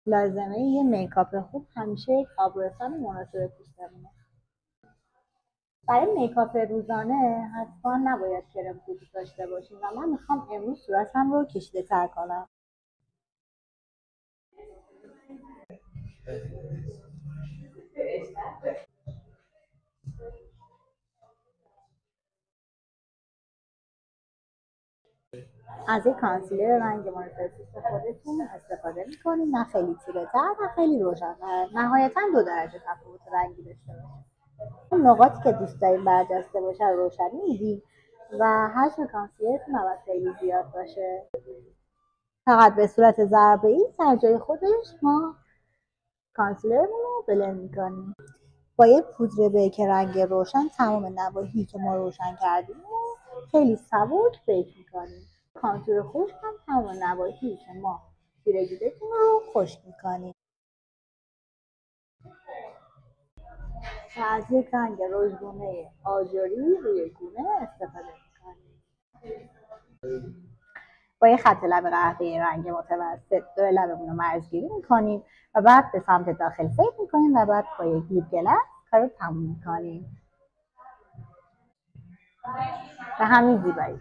لازمه یه میکاپ خوب همیشه یک آبروسان مناسب پوستمونه. برای میکاپ روزانه حتما نباید کرم پودر داشته باشیم و من میخوام امروز صورتم رو کشیده تر کنم. از یک کانسیلر رنگ مورد پوست خودتون استفاده میکنیم، نه خیلی تیره تر نه خیلی روشن‌تر، نهایتا 2 درجه تفاوت رنگی داشته باشه. نقاطی که دوست داریم برجسته باشه رو روشنی میدیم و حجم کانسیلرتون نباید خیلی زیاد باشه. فقط به صورت ضربه ای سر جای خودش ما کانسیلرمون رو بلند میکنیم. با یه پودر بیک رنگ روشن تمام نواحی که ما روشن کردیم رو خیلی سبک بیک میکنیم. کانتور خشک هم تمام نواحی که ما تیره دیده‌تون رو خشک میکنیم و از یک رنگ رژگونه آجوری روی گونه استفاده میکنیم. با یه خط لب قهوه‌ای رنگ متوسط دور لبمون رو مرزگیری میکنیم و بعد به سمت داخل فیت میکنیم و بعد با یک لیپ گلس کار رو تموم میکنیم. به همین زیبایی.